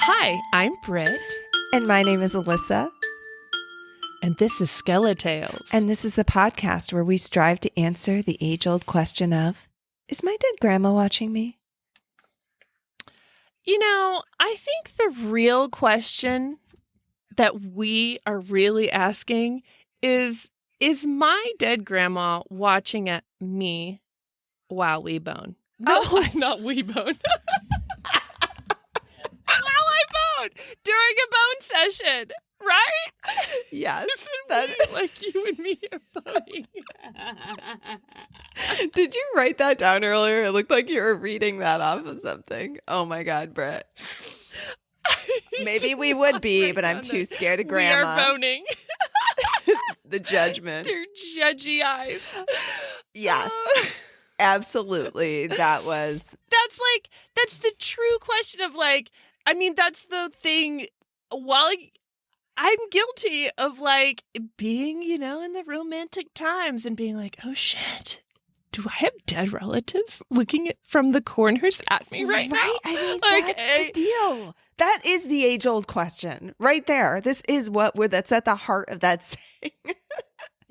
Hi, I'm Britt. And my name is Alissa. And this is Skeletales. And this is the podcast where we strive to answer the age-old question of, is my dead grandma watching me? You know, I think the real question that we are really asking is my dead grandma watching at me while we bone? No, not we bone. While I bone during a bone session, right? Yes. Like you and me are boning. Did you write that down earlier? It looked like you were reading that off of something. Oh my God, Britt. Maybe we would be, but I'm too scared of grandma. We are boning. The judgment. Their judgy eyes. Yes. Absolutely. That's the true question of that's the thing. While I'm guilty of being, in the romantic times and being like, oh shit, do I have dead relatives looking from the corners at me right now? I mean, that's the deal. That is the age-old question right there. This is that's at the heart of that saying.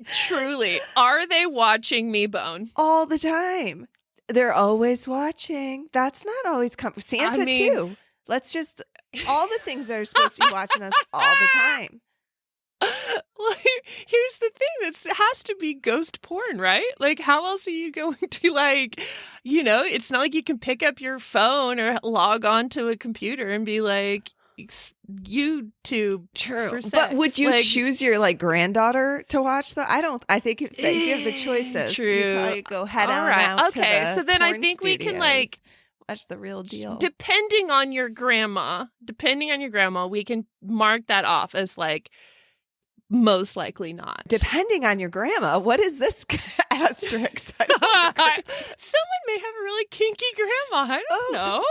Truly. Are they watching me bone? All the time. They're always watching. That's not always Santa too. Let's just, all the things that are supposed to be watching us all the time. Well, here's the thing. It has to be ghost porn, right? Like, how else are you going to, it's not like you can pick up your phone or log on to a computer and be like, YouTube. True. For sex. But would you choose your granddaughter to watch I think if they give the choices, true. You probably go head on out to the so then I porn think studios. We can watch the real deal. Depending on your grandma, we can mark that off as most likely not. Depending on your grandma, what is this asterisk? Someone may have a really kinky grandma. I don't know.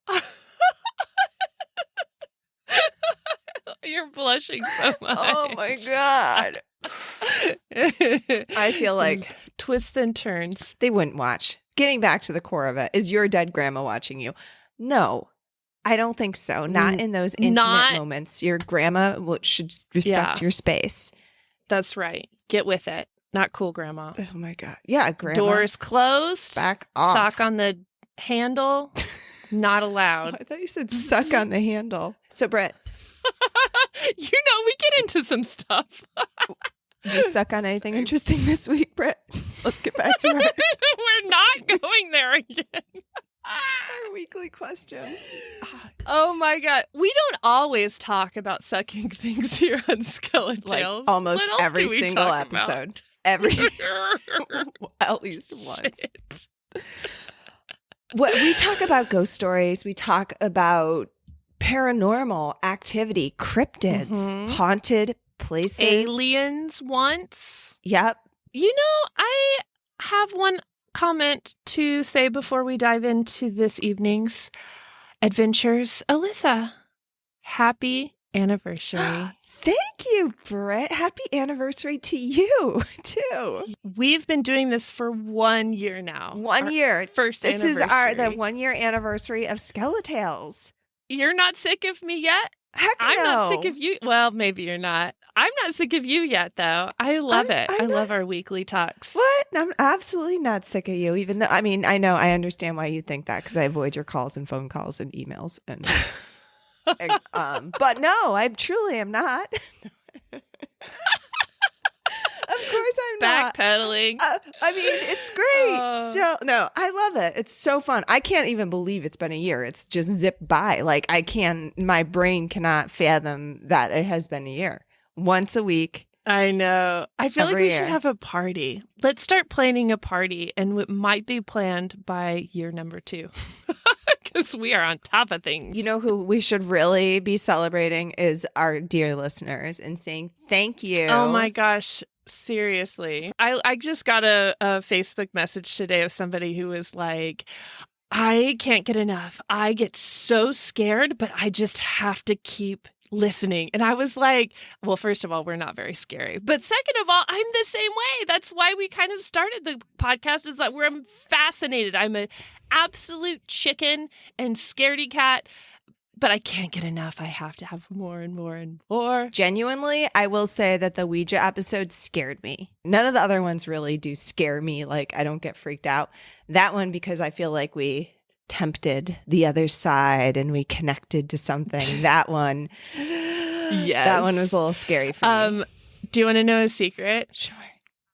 Stop. You're blushing so much. Oh my God. I feel like twists and turns. They wouldn't watch. Getting back to the core of it, is your dead grandma watching you? No, I don't think so. Not in those intimate moments. Your grandma should respect your space. That's right. Get with it. Not cool, grandma. Oh my God. Yeah, grandma. Doors closed. Back off. Sock on the handle. Not allowed. I thought you said suck on the handle. So, Britt. We get into some stuff. Did you suck on anything interesting this week, Britt? Let's get back to it. We're not going there again. Our weekly question. Oh my God. We don't always talk about sucking things here on Skeletales. Almost every single episode. At least once. Shit. We talk about ghost stories. We talk about paranormal activity, cryptids, haunted places. Aliens once. Yep. I have one comment to say before we dive into this evening's adventures. Alissa, happy anniversary. Thank you, Britt. Happy anniversary to you, too. We've been doing this for 1 year now. 1 year. First this anniversary. This is the 1 year anniversary of Skeletales. You're not sick of me yet? Heck no. I'm not sick of you. Well, maybe you're not. I'm not sick of you yet, though. I love it. I love our weekly talks. What? I'm absolutely not sick of you, even though, I understand why you think that because I avoid your calls and phone calls and emails. And, but no, I truly am not. Of course I'm not. Backpedaling. It's great. Still, no, I love it. It's so fun. I can't even believe it's been a year. It's just zipped by. My brain cannot fathom that it has been a year. Once a week. I know. I feel like we should have a party. Let's start planning a party, and it might be planned by year number 2. Because we are on top of things. You know who we should really be celebrating is our dear listeners and saying thank you. Oh my gosh. Seriously. I just got a Facebook message today of somebody who was like, I can't get enough. I get so scared, but I just have to keep listening. And I was like, well, first of all, we're not very scary. But second of all, I'm the same way. That's why we kind of started the podcast, is that I'm fascinated. I'm an absolute chicken and scaredy cat, but I can't get enough. I have to have more and more and more. Genuinely, I will say that the Ouija episode scared me. None of the other ones really do scare me. Like, I don't get freaked out. That one, because I feel like we tempted the other side and we connected to something. That one, yes. That one was a little scary for me. Do you want to know a secret? Sure.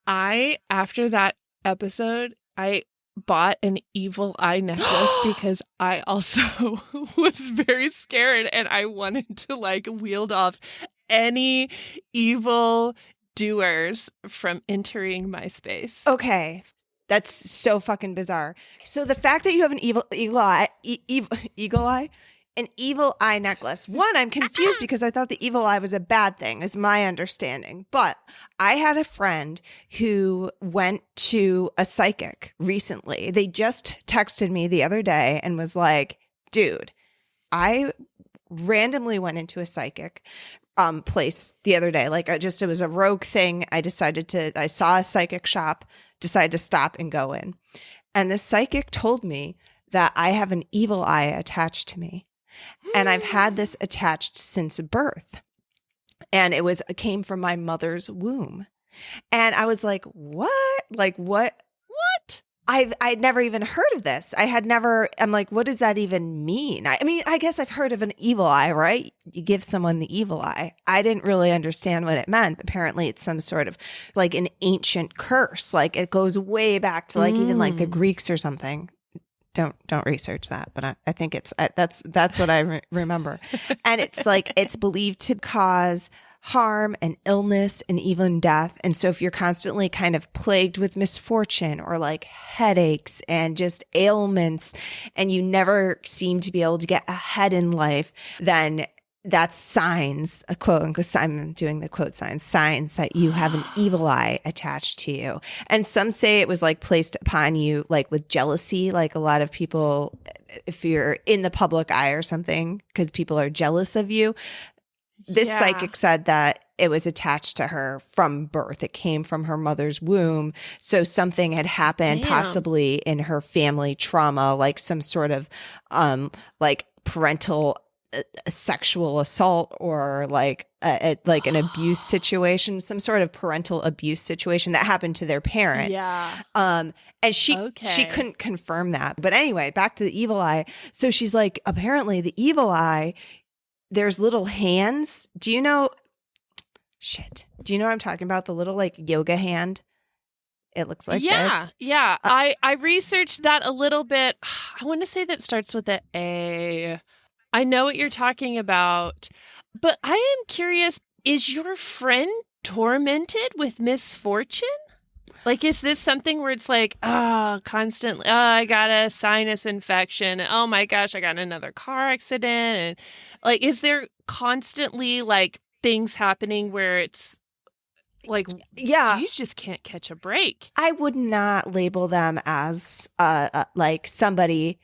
After that episode, I bought an evil eye necklace because I also was very scared and I wanted to like wield off any evil doers from entering my space. Okay. That's so fucking bizarre. So the fact that you have an evil eye necklace. One, I'm confused because I thought the evil eye was a bad thing, is my understanding. But I had a friend who went to a psychic recently. They just texted me the other day and was like, dude, I randomly went into a psychic place the other day. Like it was a rogue thing. I saw a psychic shop, decided to stop and go in. And the psychic told me that I have an evil eye attached to me. And I've had this attached since birth. And it came from my mother's womb. And I was like, what? Like, what? I'd never even heard of this. I'm like, what does that even mean? I mean, I guess I've heard of an evil eye, right? You give someone the evil eye. I didn't really understand what it meant. Apparently it's some sort of like an ancient curse. Like it goes way back to like even like the Greeks or something. Don't research that, but I think that's what I remember. And it's like, it's believed to cause harm and illness and even death. And so if you're constantly kind of plagued with misfortune or like headaches and just ailments and you never seem to be able to get ahead in life, then that's signs, a quote unquote, I'm doing the quote signs that you have an evil eye attached to you. And some say it was like placed upon you like with jealousy, like a lot of people, if you're in the public eye or something, because people are jealous of you. This psychic said that it was attached to her from birth. It came from her mother's womb. So something had happened possibly in her family trauma, like some sort of like parental sexual assault or like like an abuse situation, some sort of parental abuse situation that happened to their parent. Yeah. And she couldn't confirm that. But anyway, back to the evil eye. So she's like, apparently the evil eye, there's little hands. Do you know what I'm talking about? The little like yoga hand. It looks like this. Yeah. I researched that a little bit. I want to say that starts with the A. I know what you're talking about, but I am curious, is your friend tormented with misfortune? Like, is this something where it's like, constantly, I got a sinus infection. Oh my gosh, I got in another car accident. And like, is there constantly like things happening where it's like, you just can't catch a break? I would not label them as like somebody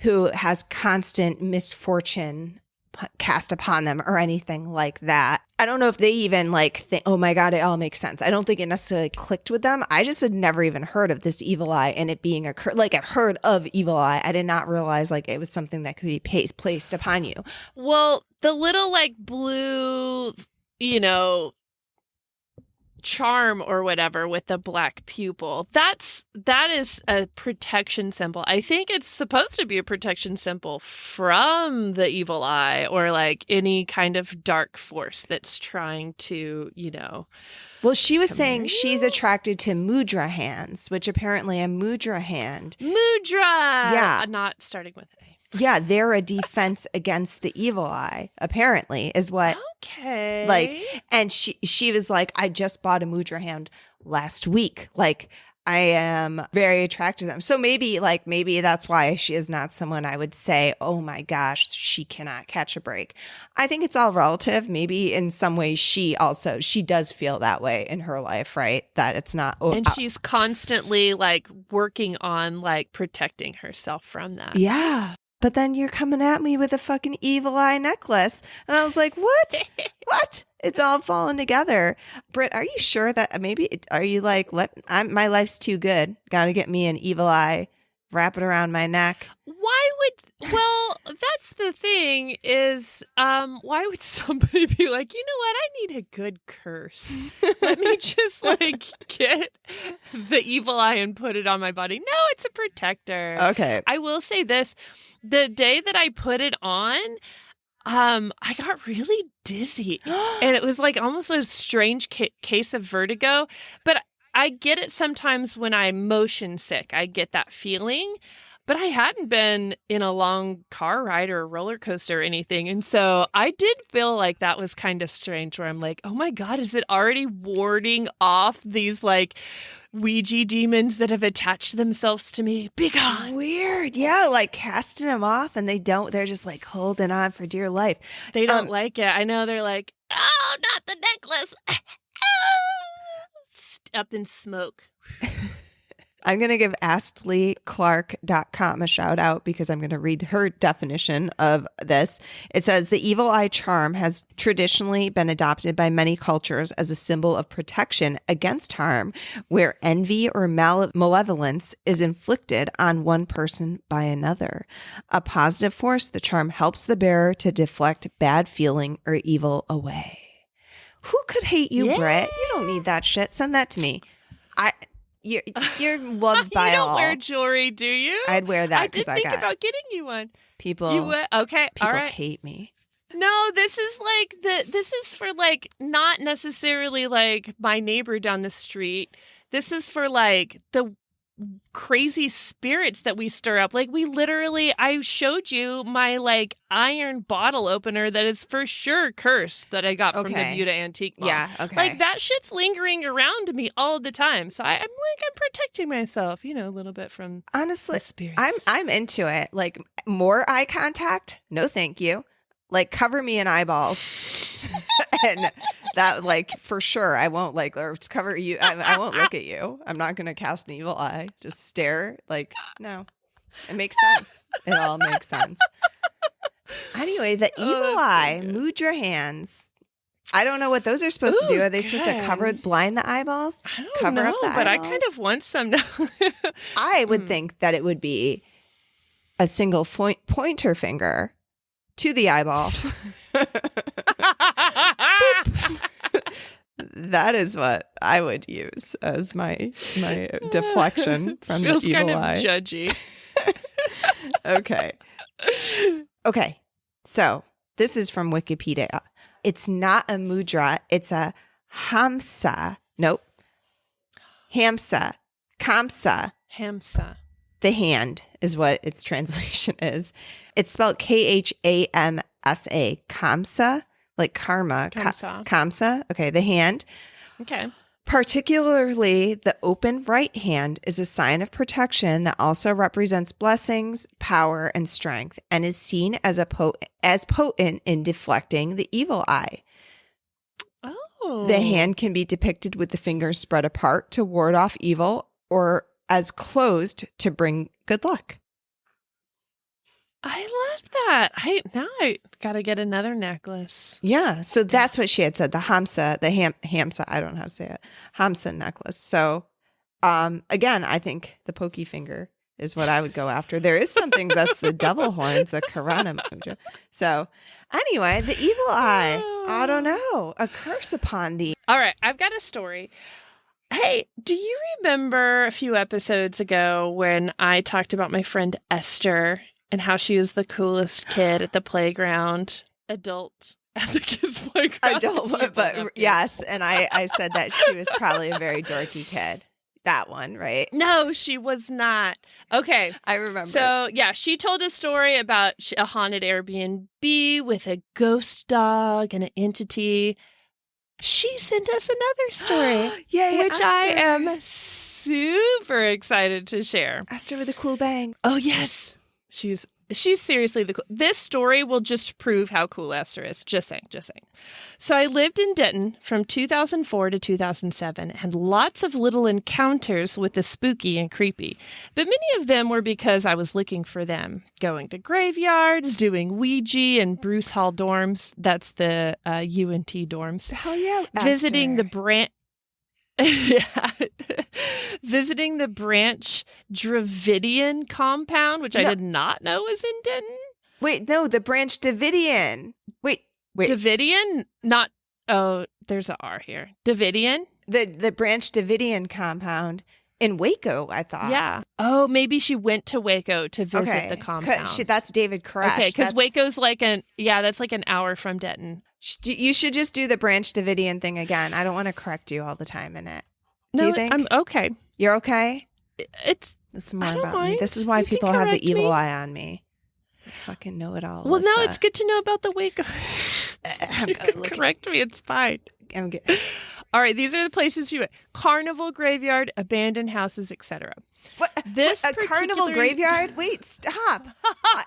who has constant misfortune cast upon them or anything like that. I don't know if they even like think, oh my God, it all makes sense. I don't think it necessarily clicked with them. I just had never even heard of this evil eye and it being like I've heard of evil eye. I did not realize like it was something that could be placed upon you. Well, the little like blue, charm or whatever with the black pupil, that is a protection symbol. I think it's supposed to be a protection symbol from the evil eye or like any kind of dark force that's trying to well, she was saying she's attracted to mudra hands, which apparently a mudra hand, not starting with A. Yeah, they're a defense against the evil eye, apparently, is what. Okay. Like, and she was like, I just bought a mudra hand last week. Like, I am very attracted to them. So maybe that's why she is not someone I would say, oh my gosh, she cannot catch a break. I think it's all relative. Maybe in some ways she does feel that way in her life, right? That it's not. And she's constantly like working on like protecting herself from that. Yeah. But then you're coming at me with a fucking evil eye necklace. And I was like, what? What? It's all falling together. Britt, are you sure that are you like, my life's too good. Got to get me an evil eye wrap it around my neck. Well, that's the thing is, why would somebody be like, you know what? I need a good curse. Let me just like get the evil eye and put it on my body. No, it's a protector. Okay. I will say this. The day that I put it on, I got really dizzy and it was like almost a strange case of vertigo, but I get it sometimes when I'm motion sick. I get that feeling. But I hadn't been in a long car ride or a roller coaster or anything. And so I did feel like that was kind of strange where I'm like, oh my God, is it already warding off these like Ouija demons that have attached themselves to me? Be gone. Weird. Yeah, like casting them off and they're just like holding on for dear life. They don't like it. I know they're like, oh, not the necklace. Up in smoke. I'm going to give AskLeeClark.com a shout out because I'm going to read her definition of this. It says the evil eye charm has traditionally been adopted by many cultures as a symbol of protection against harm, where envy or malevolence is inflicted on one person by another. A positive force, the charm helps the bearer to deflect bad feeling or evil away. Who could hate you, Britt? You don't need that shit. Send that to me. You're loved by all. You don't wear jewelry, do you? I'd wear that I did think about getting you one. People, you would? Okay, people all right. hate me. No, this is for like not necessarily like my neighbor down the street. This is for like the crazy spirits that we stir up. Like I showed you my like iron bottle opener that is for sure cursed that I got from the Buda Antique Mall. Yeah, okay. Like that shit's lingering around me all the time. So I'm protecting myself, a little bit from honestly the spirits. I'm into it. Like more eye contact. No, thank you. Like cover me in eyeballs. And that like for sure I won't like or cover you. I won't look at you. I'm not gonna cast an evil eye. Just stare. Like no. It makes sense. It all makes sense. Anyway, the evil eye, mudra hands. I don't know what those are supposed to do. Are they supposed to blind the eyeballs? I don't know, but I kind of want some now. I would think that it would be a single pointer finger to the eyeball. That is what I would use as my deflection from the evil kind of eye. Judgy. Okay. So this is from Wikipedia. It's not a mudra. It's a hamsa. Nope. Hamsa. Kamsa. Hamsa. The hand is what its translation is. It's spelled Khamsa. Kamsa. Like karma. Kamsa. Kamsa. Okay, the hand. Okay. Particularly, the open right hand is a sign of protection that also represents blessings, power, and strength, and is seen as potent in deflecting the evil eye. Oh. The hand can be depicted with the fingers spread apart to ward off evil or as closed to bring good luck. I love that. I gotta get another necklace. Yeah, so that's what she had said. The Hamsa, Hamsa. I don't know how to say it. Hamsa necklace. So, again, I think the pokey finger is what I would go after. There is something that's the devil horns, the Karana Mudra. So, anyway, the evil eye. I don't know. A curse upon thee. All right, I've got a story. Hey, do you remember a few episodes ago when I talked about my friend Esther and how she was the coolest kid at the playground? Adult at the kids' playground. But yes. And I said that she was probably a very dorky kid. That one, right? No, she was not. Okay. I remember. So, yeah, she told a story about a haunted Airbnb with a ghost dog and an entity. She sent us another story, Yay, which Esther. I am super excited to share. Esther with a cool bang. Oh, yes. She's seriously this story will just prove how cool Esther is. Just saying. So I lived in Denton from 2004 to 2007 and lots of little encounters with the spooky and creepy. But many of them were because I was looking for them. Going to graveyards, doing Ouija and Bruce Hall dorms. That's the UNT dorms. Hell yeah, Esther. Visiting the Yeah. Visiting the Branch Dravidian compound, which I did not know was in Denton. Wait, no, the Branch Davidian. Wait. Davidian? Not, there's an R here. Davidian? The Branch Davidian compound in Waco, I thought. Yeah. Oh, maybe she went to Waco to visit the compound. That's David Koresh. Okay, because Waco's that's like an hour from Denton. You should just do the Branch Davidian thing again. I don't want to correct you all the time in it. Do you think? I'm okay. You're okay? This is more about me. This is why people have the evil eye on me. I fucking know it all. Well, no, it's good to know about the Waco. You can correct me. It's fine. I'm good. All right, these are the places you went. Carnival, graveyard, abandoned houses, etc. What? A carnival graveyard? Wait, stop.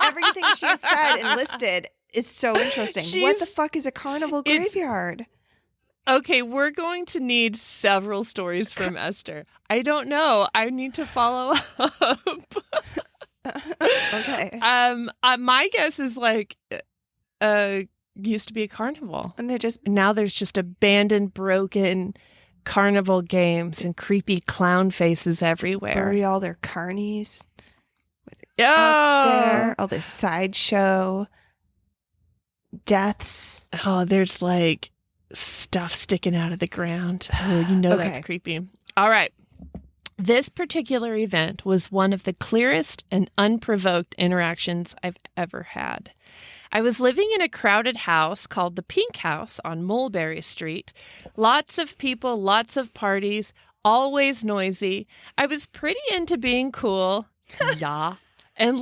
Everything she said and listed is so interesting. What the fuck is a carnival graveyard? Okay, we're going to need several stories from Esther. I don't know. I need to follow up. Okay. My guess is used to be a carnival. And now there's just abandoned, broken carnival games and creepy clown faces everywhere. Bury all their carnies. Out there, all this sideshow deaths. Oh, there's stuff sticking out of the ground. Oh, that's creepy. All right. This particular event was one of the clearest and unprovoked interactions I've ever had. I was living in a crowded house called the Pink House on Mulberry Street. Lots of people, lots of parties, always noisy. I was pretty into being cool. Yeah. And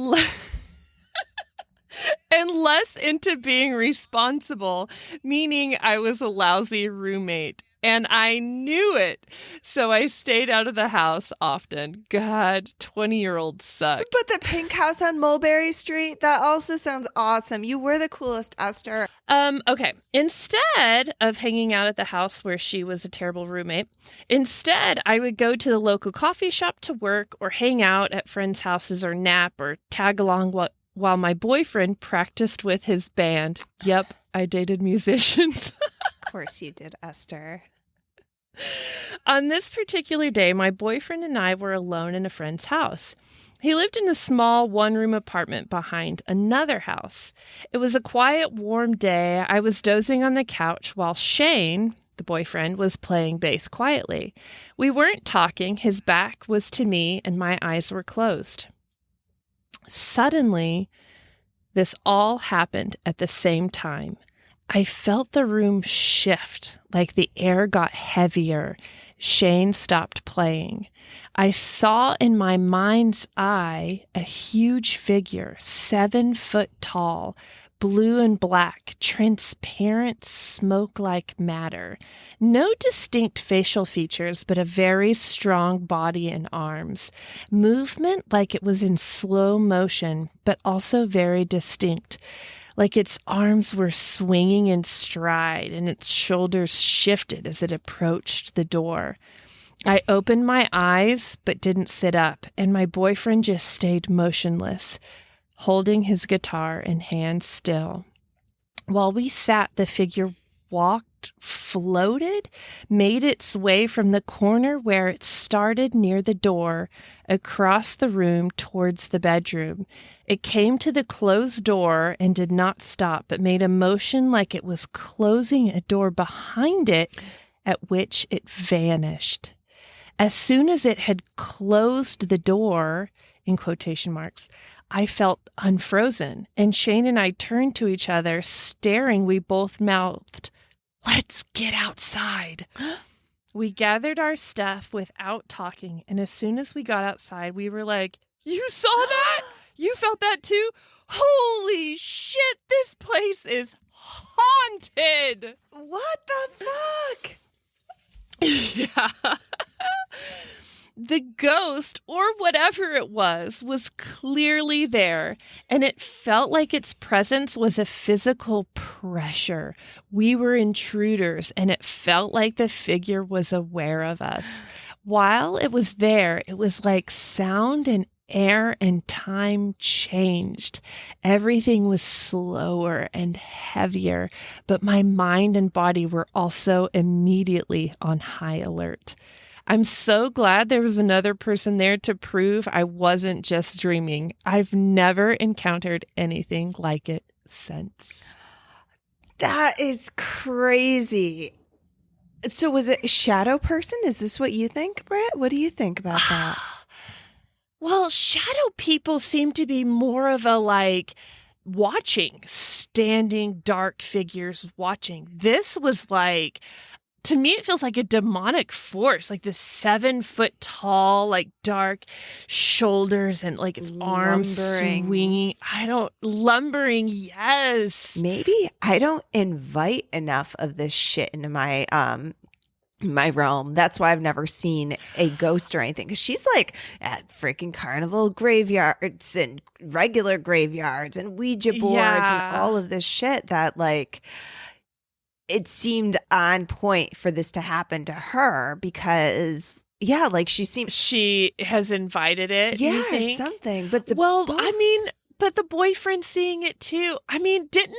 less into being responsible, meaning I was a lousy roommate. And I knew it. So I stayed out of the house often. God, 20-year-olds suck. But the Pink House on Mulberry Street, that also sounds awesome. You were the coolest, Esther. Okay. Instead of hanging out at the house where she was a terrible roommate, I would go to the local coffee shop to work or hang out at friends' houses or nap or tag along while my boyfriend practiced with his band. Yep, I dated musicians. Of course you did, Esther. On this particular day, my boyfriend and I were alone in a friend's house. He lived in a small one-room apartment behind another house. It was a quiet, warm day. I was dozing on the couch while Shane, the boyfriend, was playing bass quietly. We weren't talking. His back was to me, and my eyes were closed. Suddenly, this all happened at the same time. I felt the room shift, like the air got heavier. Shane stopped playing. I saw in my mind's eye a huge figure, 7 foot tall, blue and black, transparent smoke-like matter. No distinct facial features, but a very strong body and arms. Movement like it was in slow motion, but also very distinct. Like its arms were swinging in stride and its shoulders shifted as it approached the door. I opened my eyes but didn't sit up, and my boyfriend just stayed motionless, holding his guitar in hand still. While we sat, the figure walked, floated, made its way from the corner where it started near the door, across the room towards the bedroom. It came to the closed door and did not stop, but made a motion like it was closing a door behind it, at which it vanished. As soon as it had closed the door, in quotation marks, I felt unfrozen, and Shane and I turned to each other, staring. We both mouthed, "Let's get outside." We gathered our stuff without talking, and as soon as we got outside, we were like, "You saw that? You felt that too? Holy shit, this place is haunted!" What the fuck? Yeah. The ghost, or whatever it was clearly there, and it felt like its presence was a physical pressure. We were intruders, and it felt like the figure was aware of us. While it was there, it was like sound and air and time changed. Everything was slower and heavier, but my mind and body were also immediately on high alert. I'm so glad there was another person there to prove I wasn't just dreaming. I've never encountered anything like it since. That is crazy. So was it a shadow person? Is this what you think, Britt? What do you think about that? Well, shadow people seem to be more of a watching, standing dark figures watching. This was to me, it feels like a demonic force, like this 7-foot tall, dark shoulders and its arms swinging. Lumbering, yes. Maybe I don't invite enough of this shit into my realm. That's why I've never seen a ghost or anything. Because she's at freaking carnival graveyards and regular graveyards and Ouija boards and all of this shit that it seemed on point for this to happen to her because she has invited it. Yeah, you or think? something. But but the boyfriend seeing it too. I mean, didn't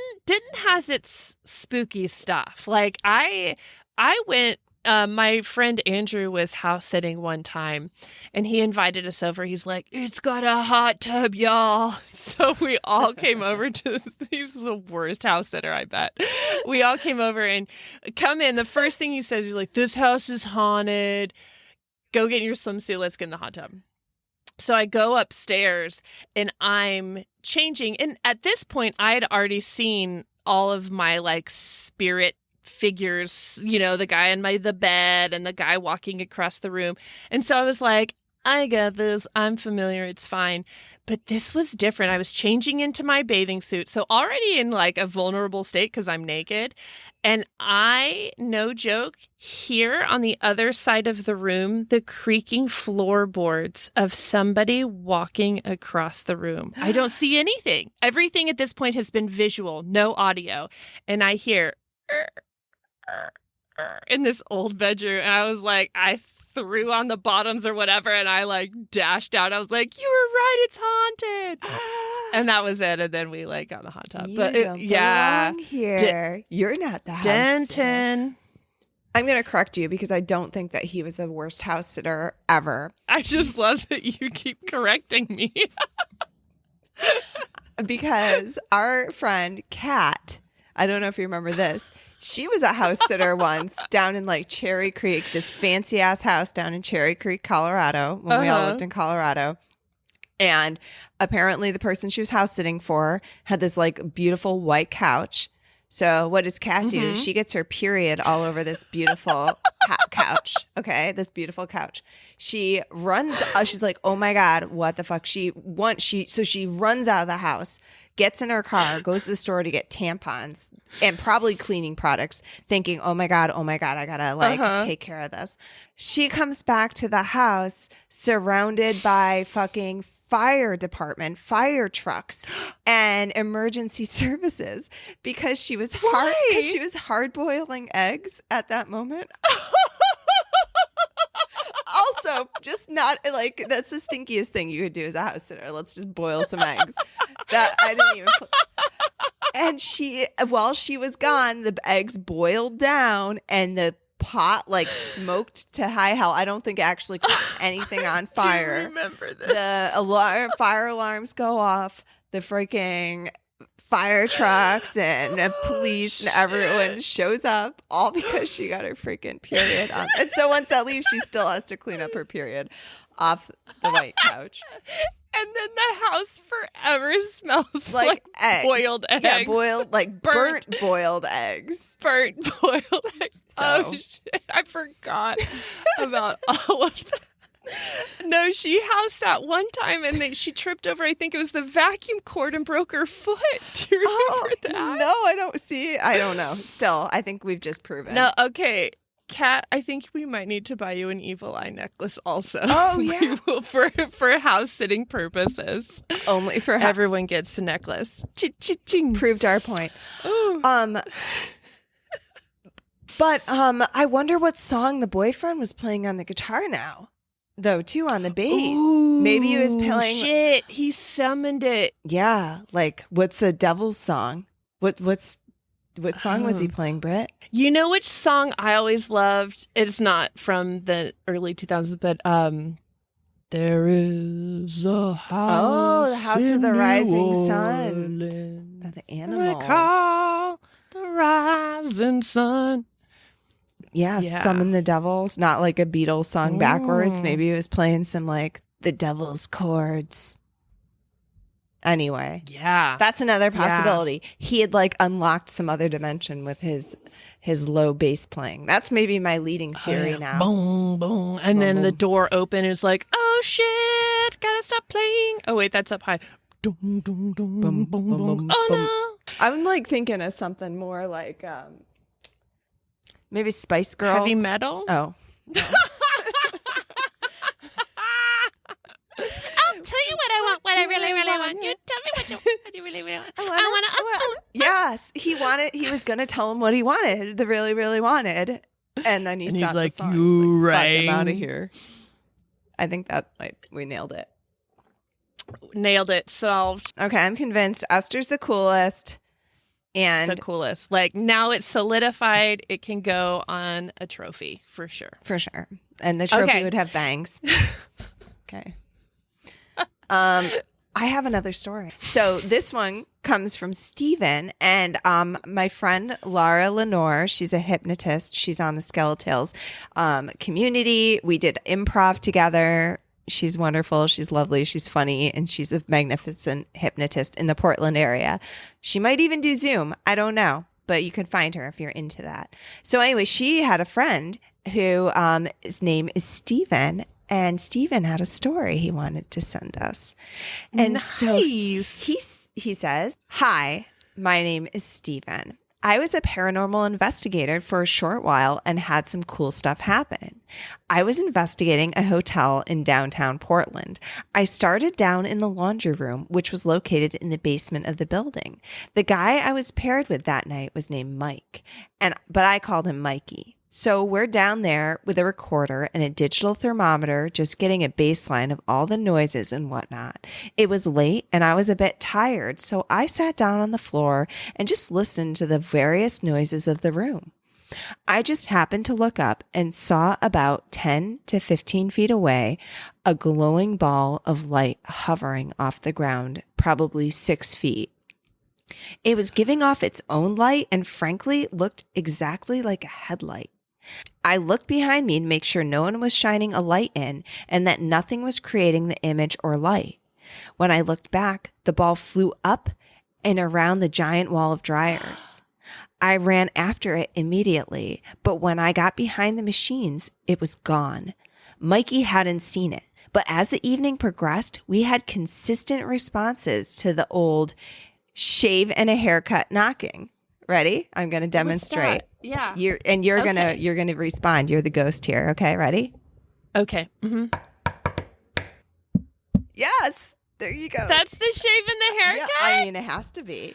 has its spooky stuff. I went. My friend Andrew was house sitting one time and he invited us over. He's like, it's got a hot tub, y'all. So we all came over he was the worst house sitter, I bet. We all came over and come in. The first thing he says, he's like, this house is haunted. Go get in your swimsuit. Let's get in the hot tub. So I go upstairs and I'm changing. And at this point, I had already seen all of my spirit figures, the guy in the bed and the guy walking across the room. And so I was like, I got this. I'm familiar. It's fine. But this was different. I was changing into my bathing suit. So already in a vulnerable state because I'm naked. And I, no joke, hear on the other side of the room the creaking floorboards of somebody walking across the room. I don't see anything. Everything at this point has been visual, no audio. And I hear in this old bedroom, and I was like, I threw on the bottoms or whatever, and I dashed out. I was like, you were right, it's haunted. And that was it. And then we got in the hot tub. You but don't belong here. You're not the house Denton. I'm going to correct you because I don't think that he was the worst house sitter ever. I just love that you keep correcting me. Because our friend Kat, I don't know if you remember this, she was a house sitter once down in Cherry Creek, this fancy ass house down in Cherry Creek, Colorado, when we all lived in Colorado. And apparently the person she was house sitting for had this beautiful white couch. So what does Kat do? She gets her period all over this beautiful couch. Okay, this beautiful couch. She runs. She's like, "Oh my god, what the fuck?" She runs out of the house, gets in her car, goes to the store to get tampons and probably cleaning products, thinking, "Oh my god, I gotta take care of this." She comes back to the house surrounded by fucking fire department, fire trucks, and emergency services because she was hard boiling eggs at that moment. Also, just not that's the stinkiest thing you could do as a house sitter. Let's just boil some eggs. That I didn't even. And while she was gone, the eggs boiled down and the pot smoked to high hell. I don't think it actually caught anything on fire. Do you remember this? The fire alarms go off. The freaking fire trucks and police and everyone shows up, all because she got her freaking period on. And so once that leaves, she still has to clean up her period off the white couch. And then the house forever smells like boiled eggs. Yeah, boiled, burnt boiled eggs. Burnt boiled eggs. So. Oh, shit. I forgot about all of that. No, she house sat one time and she tripped over, I think it was the vacuum cord, and broke her foot. Do you remember that? No, I don't see. I don't know. Still, I think we've just proven. No, okay. Kat, I think we might need to buy you an evil eye necklace also. Oh, yeah. for house sitting purposes. Only for everyone gets a necklace. Ching. Proved our point. Ooh. But I wonder what song the boyfriend was playing on the guitar now. though, too, on the bass. Maybe he was playing. Shit, he summoned it. Yeah, like what's a devil's song? What song was he playing, Britt? You know which song I always loved? It's not from the early 2000s, but there is a house. Oh, the House of the Rising Sun. Orleans. By the Animals. They call the rising sun. Yeah, Summon the Devils. Not like a Beatles song backwards. Maybe he was playing some like the Devil's chords. Anyway. Yeah. That's another possibility. Yeah. He had like unlocked some other dimension with his low bass playing. That's maybe my leading theory now. Boom, boom. And then the door opened. It's like, oh shit, gotta stop playing. Oh wait, that's up high. Boom, boom, boom, boom, boom, boom. Oh no. I'm like thinking of something more like maybe Spice Girls. Heavy metal? Oh. No. I'll tell you what I want, what I really, really want. You tell me what you really, really want. I want. Yes, he was going to tell him what he wanted, the really, really wanted. And then he's like, the song. You like, right. Fuck, I'm out of here. I think we nailed it. Nailed it. Solved. Okay, I'm convinced Esther's the coolest. And the coolest. Like now it's solidified. It can go on a trophy for sure. For sure. And the trophy would have bangs. Okay. I have another story. So this one comes from Stephen and my friend Laura Lenore. She's a hypnotist. She's on the Skeletales community. We did improv together. She's wonderful. She's lovely. She's funny. And she's a magnificent hypnotist in the Portland area. She might even do Zoom. I don't know. But you can find her if you're into that. So anyway, she had a friend who his name is Stephen. And Stephen had a story he wanted to send us. And so he says, "Hi, my name is Stephen. I was a paranormal investigator for a short while and had some cool stuff happen. I was investigating a hotel in downtown Portland. I started down in the laundry room, which was located in the basement of the building. The guy I was paired with that night was named Mike, but I called him Mikey. So we're down there with a recorder and a digital thermometer, just getting a baseline of all the noises and whatnot. It was late and I was a bit tired, so I sat down on the floor and just listened to the various noises of the room. I just happened to look up and saw about 10 to 15 feet away a glowing ball of light hovering off the ground, probably 6 feet. It was giving off its own light and frankly looked exactly like a headlight. I looked behind me to make sure no one was shining a light in and that nothing was creating the image or light. When I looked back, the ball flew up and around the giant wall of dryers. I ran after it immediately, but when I got behind the machines, it was gone. Mikey hadn't seen it, but as the evening progressed, we had consistent responses to the old shave and a haircut knocking. Ready? I'm going to demonstrate. Yeah. You're going to respond. You're the ghost here. Okay, ready? Okay. Mm-hmm. Yes. There you go. That's the shave and the haircut? Yeah, I mean, it has to be.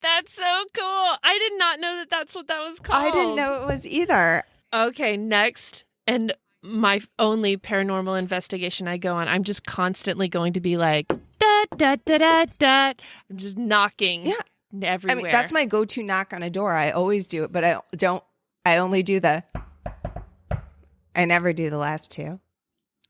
That's so cool. I did not know that that's what that was called. I didn't know it was either. Okay, next. And my only paranormal investigation I go on, I'm just constantly going to be like, da, da, da, da, da. I'm just knocking. Yeah. Everywhere. I mean, that's my go-to knock on a door. I always do it, but I only do I never do the last two.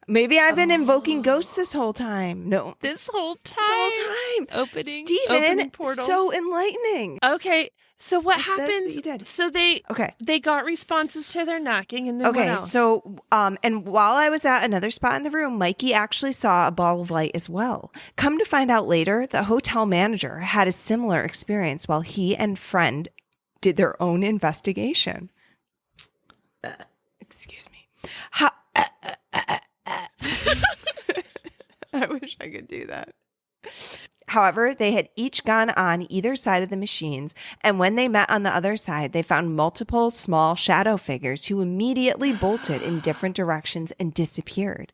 Maybe I've been invoking ghosts this whole time. No. This whole time. Opening portals. So enlightening. Okay. So what happens? That's what you did. So they got responses to their knocking and then what else? So and while I was at another spot in the room, Mikey actually saw a ball of light as well. Come to find out later, the hotel manager had a similar experience while he and friend did their own investigation. Excuse me. I wish I could do that. However, they had each gone on either side of the machines, and when they met on the other side, they found multiple small shadow figures who immediately bolted in different directions and disappeared.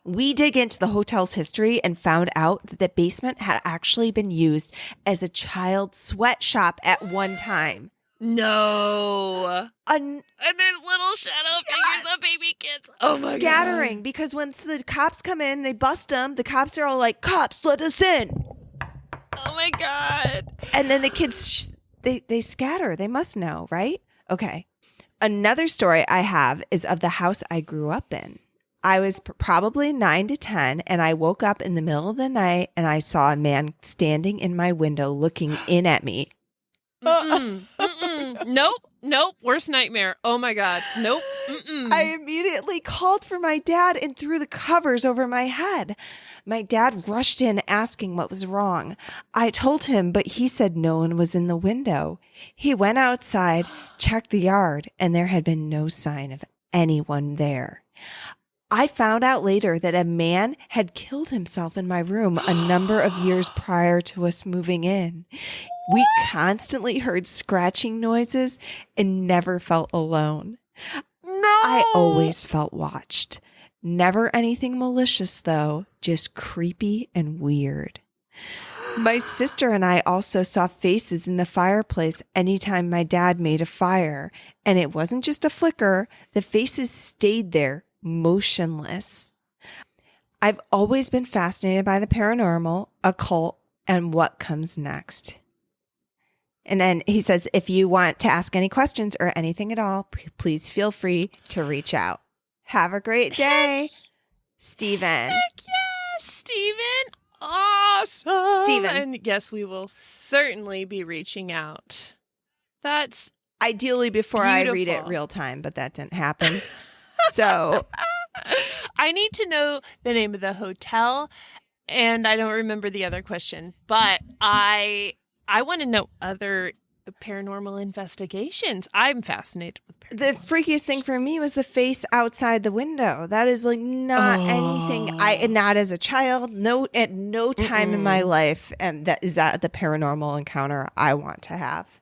We dig into the hotel's history and found out that the basement had actually been used as a child sweatshop at one time. No. And there's little shadow figures of baby kids. Oh my Scattering. God. Because once the cops come in, they bust them. The cops are all like, cops, let us in. Oh my God. And then the kids, they scatter. They must know, right? Okay. Another story I have is of the house I grew up in. I was probably 9 to 10, and I woke up in the middle of the night, and I saw a man standing in my window looking in at me. Nope. Worst nightmare. Oh my God. Nope. I immediately called for my dad and threw the covers over my head. My dad rushed in asking what was wrong. I told him, but he said no one was in the window. He went outside, checked the yard, and there had been no sign of anyone there. I found out later that a man had killed himself in my room a number of years prior to us moving in. We constantly heard scratching noises and never felt alone. No. I always felt watched. Never anything malicious, though, just creepy and weird. My sister and I also saw faces in the fireplace anytime my dad made a fire, and it wasn't just a flicker. The faces stayed there, motionless. I've always been fascinated by the paranormal, occult, and what comes next. And then he says, if you want to ask any questions or anything at all, please feel free to reach out. Have a great day, Stephen. Heck yes, Stephen. Awesome. Stephen. And yes, we will certainly be reaching out. That's ideally before I read it real time, but that didn't happen. So I need to know the name of the hotel, and I don't remember the other question, but I want to know other paranormal investigations. I'm fascinated with paranormal. The freakiest thing for me was the face outside the window. That is like not anything not as a child, at no time in my life, and that the paranormal encounter I want to have.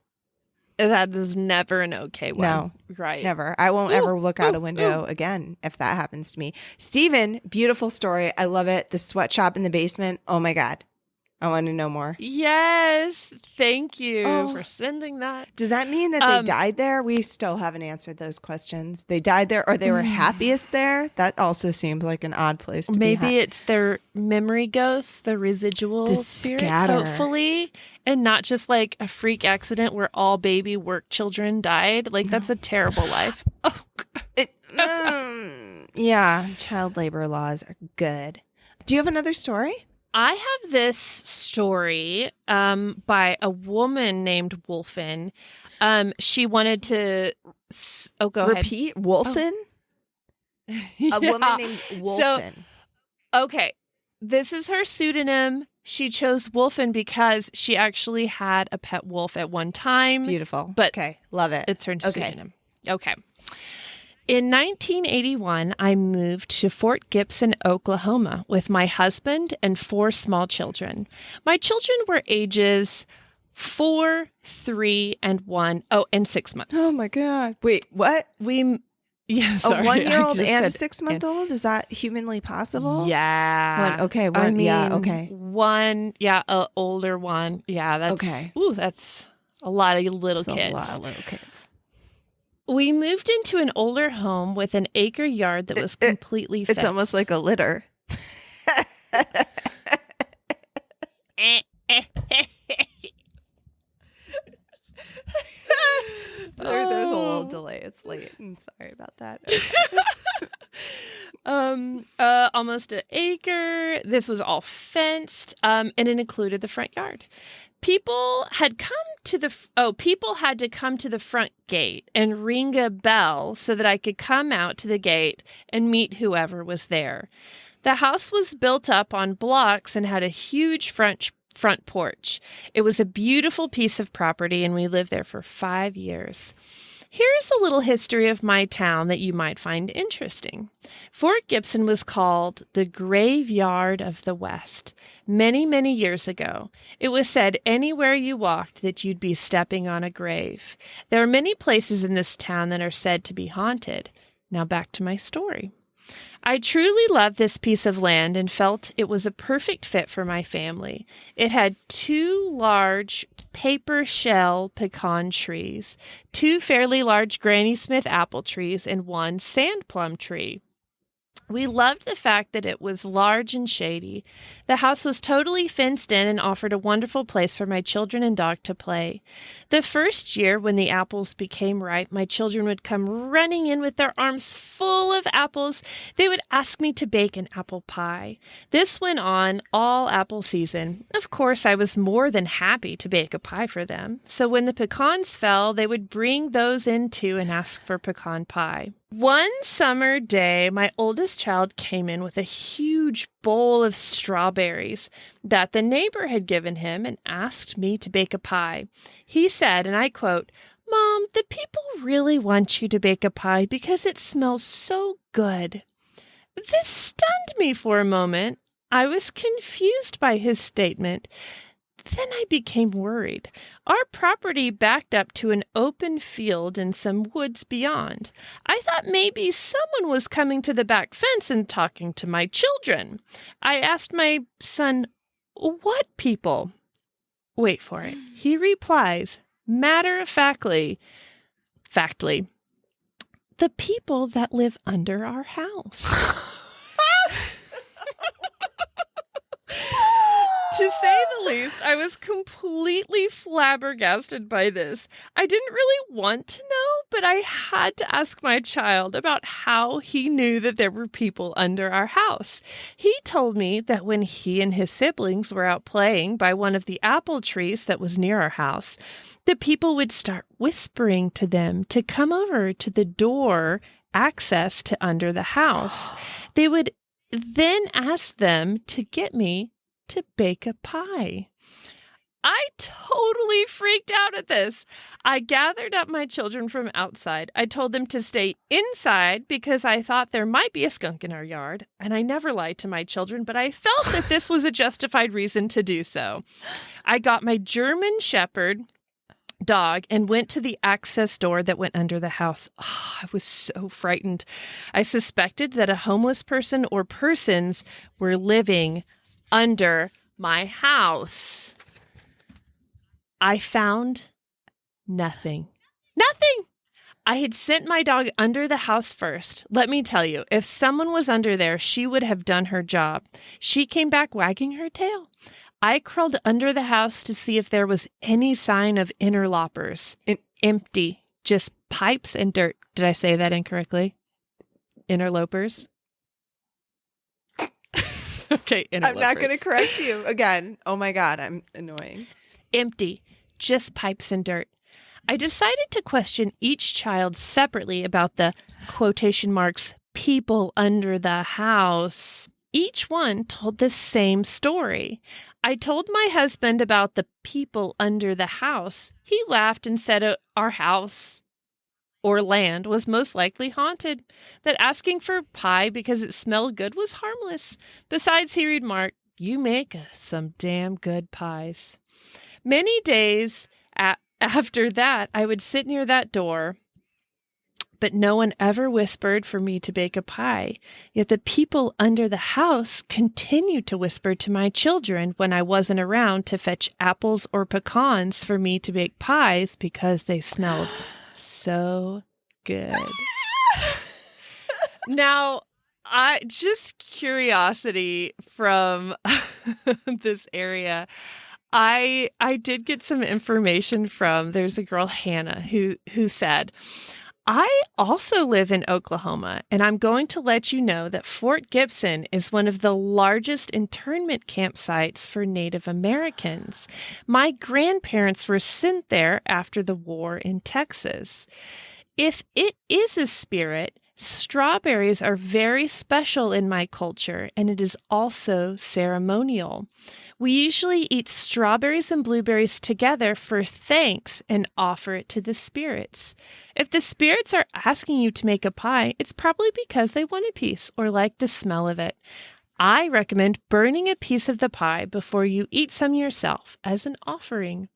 That is never an okay one. No, right. Never. I won't ever look out a window again if that happens to me. Stephen, beautiful story. I love it. The sweatshop in the basement. Oh my God. I want to know more. Yes. Thank you for sending that. Does that mean that they died there? We still haven't answered those questions. They died there or they were happiest there? That also seems like an odd place to be. Maybe it's their memory ghosts, the residual spirits, hopefully. And not just like a freak accident where all baby work children died. Like, that's a terrible life. Oh, yeah. Child labor laws are good. Do you have another story? I have this story by a woman named Wolfen. She wanted to... go ahead. Repeat? Wolfen? Yeah. A woman named Wolfen. So, okay. This is her pseudonym. She chose Wolfen because she actually had a pet wolf at one time. Beautiful. But okay. Love it. It's her pseudonym. Okay. In 1981, I moved to Fort Gibson, Oklahoma, with my husband and 4 small children. My children were ages 4, 3, and 1. Oh, and 6 months. Oh my God! Wait, what? Yeah, sorry. A 1-year-old and a 6-month-old? Is that humanly possible? Yeah. One. An older one. Yeah, that's okay. Ooh, that's a lot of little kids. A lot of little kids. We moved into an older home with an acre yard that was completely fenced. It's almost like a litter. There's a little delay. It's late. I'm sorry about that. Almost an acre. This was all fenced, and it included the front yard. People had to come to the front gate and ring a bell so that I could come out to the gate and meet whoever was there. The house was built up on blocks and had a huge front porch. It was a beautiful piece of property, and we lived there for 5 years. Here's a little history of my town that you might find interesting. Fort Gibson was called the Graveyard of the West many, many years ago. It was said anywhere you walked that you'd be stepping on a grave. There are many places in this town that are said to be haunted. Now back to my story. I truly loved this piece of land and felt it was a perfect fit for my family. It had 2 large paper shell pecan trees, 2 fairly large Granny Smith apple trees, and 1 sand plum tree. We loved the fact that it was large and shady. The house was totally fenced in and offered a wonderful place for my children and dog to play. The first year, when the apples became ripe, my children would come running in with their arms full of apples. They would ask me to bake an apple pie. This went on all apple season. Of course, I was more than happy to bake a pie for them. So when the pecans fell, they would bring those in too and ask for pecan pie. One summer day, my oldest child came in with a huge bowl of strawberries that the neighbor had given him and asked me to bake a pie. He said, and I quote, "Mom, the people really want you to bake a pie because it smells so good." This stunned me for a moment. I was confused by his statement. Then I became worried. Our property backed up to an open field and some woods beyond. I thought maybe someone was coming to the back fence and talking to my children. I asked my son, "What people?" Wait for it. He replies, matter-of-factly, "The people that live under our house." To say the least, I was completely flabbergasted by this. I didn't really want to know, but I had to ask my child about how he knew that there were people under our house. He told me that when he and his siblings were out playing by one of the apple trees that was near our house, the people would start whispering to them to come over to the door access to under the house. They would then ask them to get me to bake a pie. I totally freaked out at this. I gathered up my children from outside. I told them to stay inside because I thought there might be a skunk in our yard. And I never lied to my children, but I felt that this was a justified reason to do so. I got my German Shepherd dog and went to the access door that went under the house. Oh, I was so frightened. I suspected that a homeless person or persons were living under my house. I found nothing. Nothing! I had sent my dog under the house first. Let me tell you, if someone was under there, she would have done her job. She came back wagging her tail. I crawled under the house to see if there was any sign of interlopers. Empty. Just pipes and dirt. Did I say that incorrectly? Interlopers? Okay, I'm not going to correct you again. Oh my God, I'm annoying. Empty. Just pipes and dirt. I decided to question each child separately about the quotation marks people under the house. Each one told the same story. I told my husband about the people under the house. He laughed and said our house or land was most likely haunted, that asking for pie because it smelled good was harmless. Besides, he remarked, "You make some damn good pies." Many days after that, I would sit near that door, but no one ever whispered for me to bake a pie. Yet the people under the house continued to whisper to my children when I wasn't around to fetch apples or pecans for me to bake pies because they smelled so good. Now, just curiosity from this area. I did get some information from, there's a girl, Hannah, who said, "I also live in Oklahoma, and I'm going to let you know that Fort Gibson is one of the largest internment campsites for Native Americans. My grandparents were sent there after the war in Texas. If it is a spirit, strawberries are very special in my culture, and it is also ceremonial. We usually eat strawberries and blueberries together for thanks and offer it to the spirits. If the spirits are asking you to make a pie, it's probably because they want a piece or like the smell of it. I recommend burning a piece of the pie before you eat some yourself as an offering.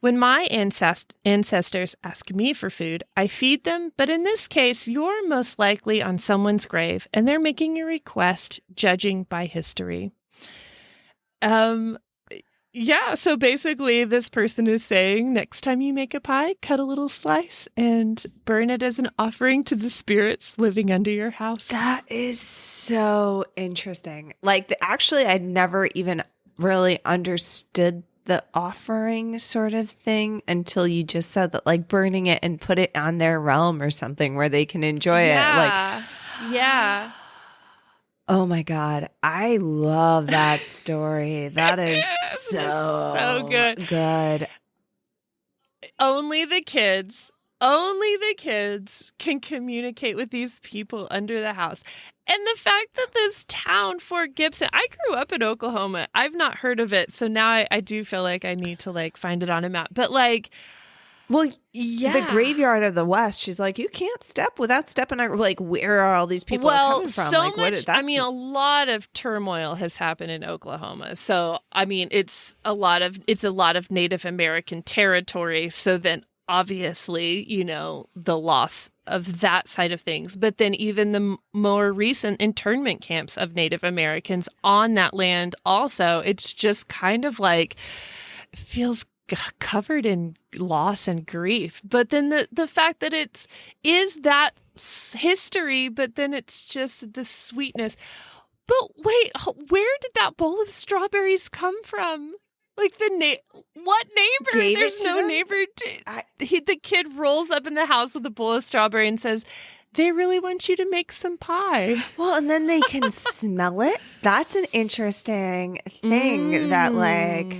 When my ancestors ask me for food, I feed them, but in this case, you're most likely on someone's grave, and they're making a request, judging by history." Yeah, so basically this person is saying next time you make a pie, cut a little slice and burn it as an offering to the spirits living under your house. That is so interesting. Like, actually, I'd never even really understood the offering sort of thing until you just said that, like, burning it and put it on their realm or something where they can enjoy it. Like, yeah. Oh my God. I love that story. That is so good. Only the kids can communicate with these people under the house. And the fact that this town, Fort Gibson, I grew up in Oklahoma. I've not heard of it. So now I do feel like I need to like find it on a map. But like, well, yeah. The graveyard of the West, she's like, you can't step without stepping on, like, where are all these people coming from? So like, much, I mean, a lot of turmoil has happened in Oklahoma. So, I mean, it's a lot of Native American territory. So then obviously, you know, the loss of that side of things. But then even the more recent internment camps of Native Americans on that land also, it's just kind of like, it feels covered in loss and grief. But then the fact that is that history, but then it's just the sweetness. But wait, where did that bowl of strawberries come from? Like what neighbor? There's no them? Neighbor. The kid rolls up in the house with a bowl of strawberry and says, they really want you to make some pie. Well, and then they can smell it. That's an interesting thing that, like,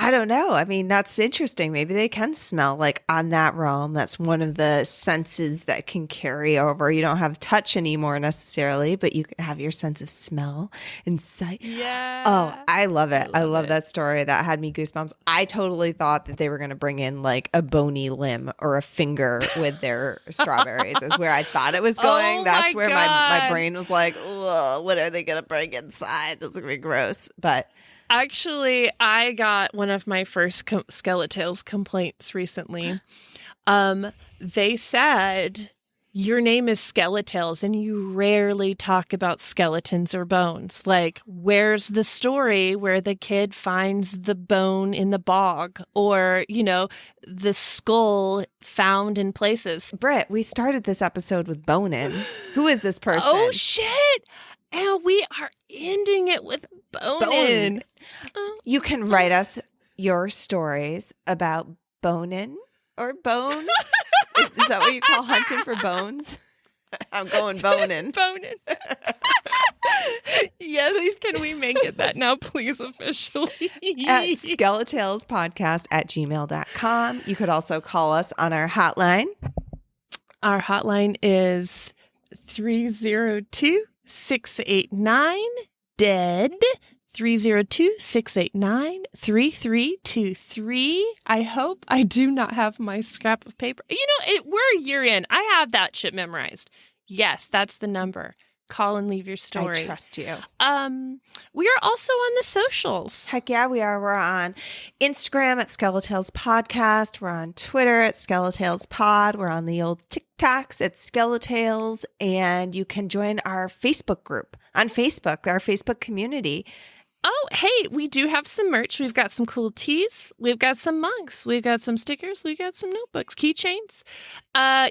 I don't know. I mean, that's interesting. Maybe they can smell, like, on that realm. That's one of the senses that can carry over. You don't have touch anymore necessarily, but you can have your sense of smell and sight. Yeah. Oh, I love it. I love that story. That had me goosebumps. I totally thought that they were going to bring in, like, a bony limb or a finger with their strawberries is where I thought it was going. That's where my brain was like, what are they going to bring inside? This is going to be gross. But actually, I got one of my first Skeletales complaints recently. They said, your name is Skeletales and you rarely talk about skeletons or bones. Like, where's the story where the kid finds the bone in the bog or, you know, the skull found in places? Britt, we started this episode with Bonin. Who is this person? Oh, shit. And we are ending it with Bonin. You can write us your stories about Bonin or bones. Is that what you call hunting for bones? I'm going Bonin. Bonin. Yes, can we make it that now, please, officially? At skeletalspodcast@gmail.com. You could also call us on our hotline. Our hotline is 302-689-DEAD. 302-689-3323. I hope I do not have my scrap of paper. You know, we're a year in. I have that shit memorized. Yes, that's the number. Call and leave your story. I trust you. We are also on the socials. Heck yeah, we are. We're on Instagram at Skeletales Podcast. We're on Twitter at Skeletales Pod. We're on the old TikToks at Skeletales. And you can join our Facebook group on Facebook, our Facebook community. Oh, hey, we do have some merch. We've got some cool tees. We've got some mugs. We've got some stickers. We've got some notebooks, keychains.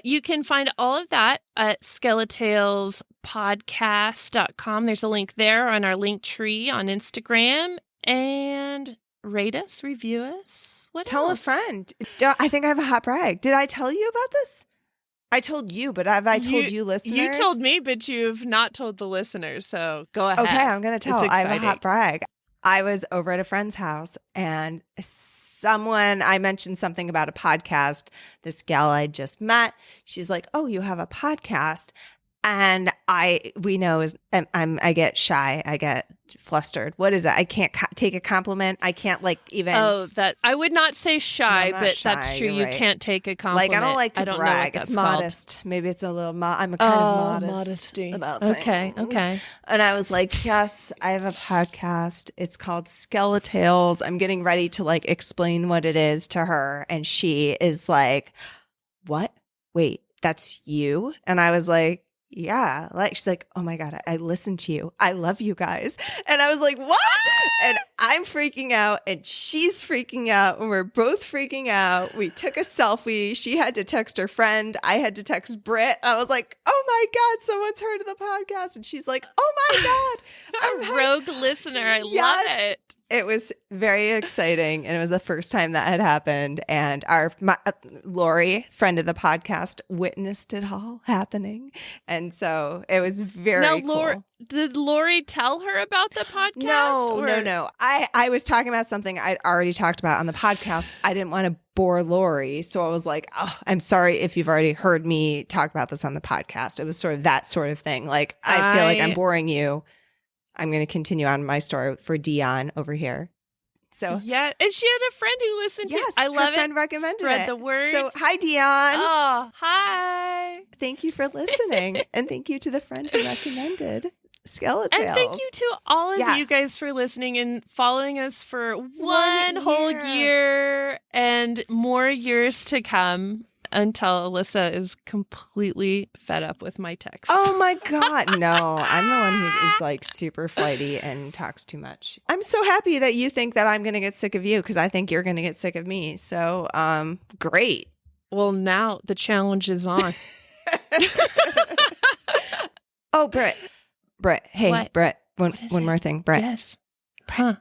You can find all of that at skeletalespodcast.com. There's a link there on our link tree on Instagram. And rate us, review us. Tell a friend. I think I have a hot brag. Did I tell you about this? I told you, but have I told you listeners? You told me, but you've not told the listeners, so go ahead. Okay, I'm going to tell. I have a hot brag. I was over at a friend's house and I mentioned something about a podcast. This gal I just met, she's like, oh, you have a podcast? And I get shy. I get flustered. What is that? I can't take a compliment. I can't even. Oh, that I would not say shy, but shy, that's true. You can't take a compliment. I don't like to brag. It's modest. Called. Maybe it's a little. I'm a kind of modest modesty about things. Okay. And I was like, yes, I have a podcast. It's called Skeletales. I'm getting ready to explain what it is to her, and she is like, "What? Wait, that's you?" And I was like, yeah. Like, she's like, oh my God, I listened to you. I love you guys. And I was like, what? And I'm freaking out and she's freaking out and we're both freaking out. We took a selfie. She had to text her friend. I had to text Britt. I was like, oh my God, someone's heard of the podcast. And she's like, oh my God. A rogue listener. I love it. It was very exciting, and it was the first time that had happened. And Lori, friend of the podcast, witnessed it all happening, and so it was very cool. Did Lori tell her about the podcast? No. I was talking about something I'd already talked about on the podcast. I didn't want to bore Lori, so I was like, "Oh, I'm sorry if you've already heard me talk about this on the podcast." It was sort of that sort of thing. Like, I feel like I'm boring you. I'm going to continue on my story for Dion over here. So yeah, and she had a friend who listened to. I love it. Her friend recommended Spread it. the word. So hi, Dion. Oh, hi. Thank you for listening, and thank you to the friend who recommended Skeleton. And thank you to all of you guys for listening and following us for one whole year and more years to come. Until Alissa is completely fed up with my texts. Oh my God. No, I'm the one who is like super flighty and talks too much. I'm so happy that you think that I'm going to get sick of you because I think you're going to get sick of me. So, great. Well, now the challenge is on. Oh, Britt. Hey, what? Britt. One more thing, Britt. Yes. Huh.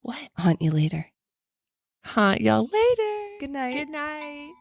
What? Hunt you later. Hunt y'all later. Good night. Good night.